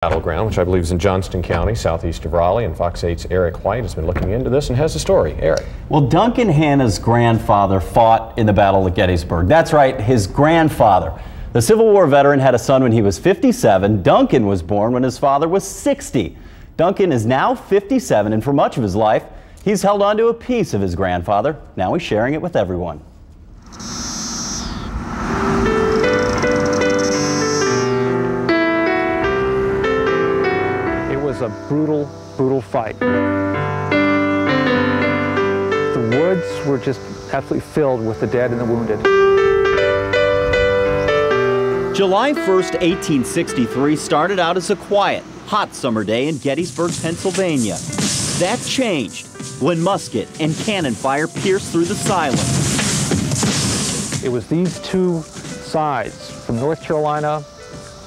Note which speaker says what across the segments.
Speaker 1: Battleground, which I believe is in Johnston County, southeast of Raleigh, and Fox 8's Eric White has been looking into this and has a story. Eric.
Speaker 2: Well, Duncan Hanna's grandfather fought in the Battle of Gettysburg. That's right, his grandfather. The Civil War veteran had a son when he was 57. Duncan was born when his father was 60. Duncan is now 57, and for much of his life, he's held on to a piece of his grandfather. Now he's sharing it with everyone.
Speaker 3: A brutal, brutal fight. The woods were just absolutely filled with the dead and the wounded.
Speaker 2: July 1st, 1863 started out as a quiet, hot summer day in Gettysburg, Pennsylvania. That changed when musket and cannon fire pierced through the silence.
Speaker 3: It was these two sides from North Carolina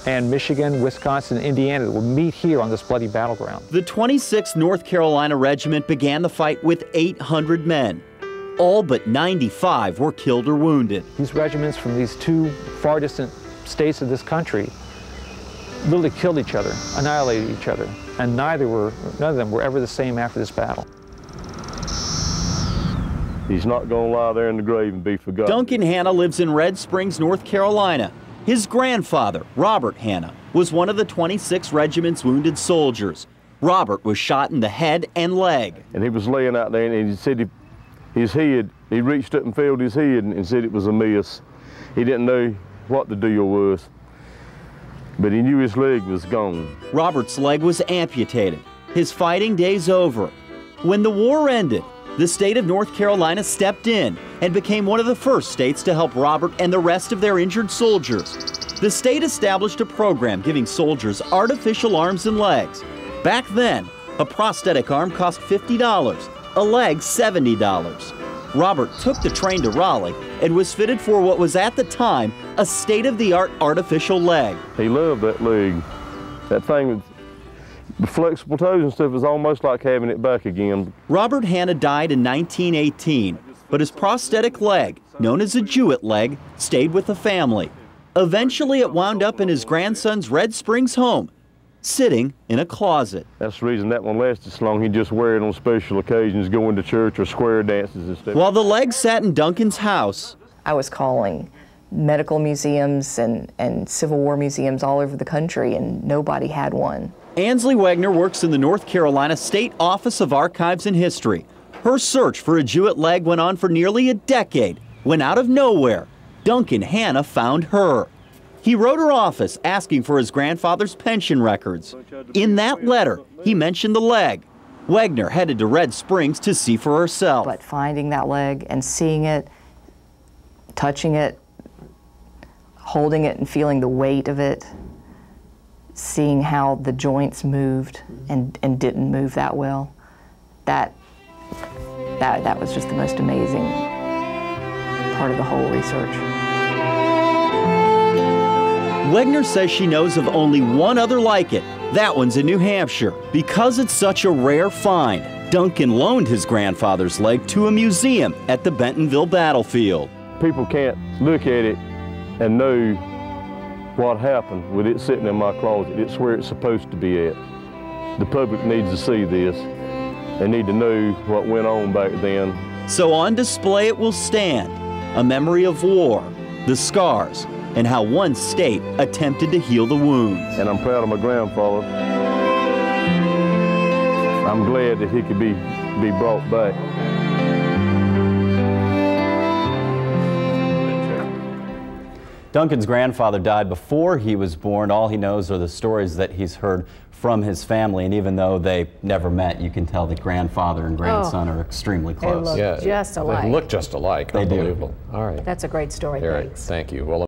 Speaker 3: and Michigan, Wisconsin, and Indiana that would meet here on this bloody battleground.
Speaker 2: The 26th North Carolina Regiment began the fight with 800 men. All but 95 were killed or wounded.
Speaker 3: These regiments from these two far distant states of this country literally killed each other, annihilated each other, and none of them were ever the same after this battle.
Speaker 4: He's not going to lie there in the grave and be forgotten.
Speaker 2: Duncan Hanna lives in Red Springs, North Carolina. His grandfather, Robert Hanna, was one of the 26th Regiment's wounded soldiers. Robert was shot in the head and leg.
Speaker 4: And he was laying out there, and he said his head, he reached up and felt his head and said it was a miss. He didn't know what the deal was, but he knew his leg was gone.
Speaker 2: Robert's leg was amputated. His fighting days over. When the war ended, the state of North Carolina stepped in and became one of the first states to help Robert and the rest of their injured soldiers. The state established a program giving soldiers artificial arms and legs. Back then, a prosthetic arm cost $50, a leg $70. Robert took the train to Raleigh and was fitted for what was at the time a state-of-the-art artificial leg.
Speaker 4: He loved that leg. That thing, the flexible toes and stuff, is almost like having it back again.
Speaker 2: Robert Hanna died in 1918, but his prosthetic leg, known as a Jewett leg, stayed with the family. Eventually, it wound up in his grandson's Red Springs home, sitting in a closet.
Speaker 4: That's the reason that one lasted so long. He'd just wear it on special occasions, going to church or square dances and stuff.
Speaker 2: While the leg sat in Duncan's house,
Speaker 5: I was calling medical museums and Civil War museums all over the country, and nobody had one.
Speaker 2: Ansley Wagner works in the North Carolina State Office of Archives and History. Her search for a Jewett leg went on for nearly a decade when, out of nowhere, Duncan Hanna found her. He wrote her office asking for his grandfather's pension records. In that letter, he mentioned the leg. Wagner headed to Red Springs to see for herself.
Speaker 5: But finding that leg and seeing it, touching it, holding it and feeling the weight of it, seeing how the joints moved and didn't move that well, that was just the most amazing part of the whole research.
Speaker 2: Wagner says she knows of only one other like it. That one's in New Hampshire. Because it's such a rare find, Duncan loaned his grandfather's leg to a museum at the Bentonville battlefield.
Speaker 4: People can't look at it and know what happened with it sitting in my closet. It's where it's supposed to be at. The public needs to see this. They need to know what went on back then.
Speaker 2: So on display it will stand, a memory of war, the scars, and how one state attempted to heal the wounds.
Speaker 4: And I'm proud of my grandfather. I'm glad that he could be brought back.
Speaker 2: Duncan's grandfather died before he was born. All he knows are the stories that he's heard from his family, and even though they never met, you can tell that grandfather and grandson are extremely close.
Speaker 1: Yeah,
Speaker 6: just alike.
Speaker 1: They look just alike.
Speaker 2: They
Speaker 1: Unbelievable.
Speaker 2: do.
Speaker 1: All right.
Speaker 6: That's a great story.
Speaker 1: Eric,
Speaker 6: Thanks.
Speaker 1: thank you. Well,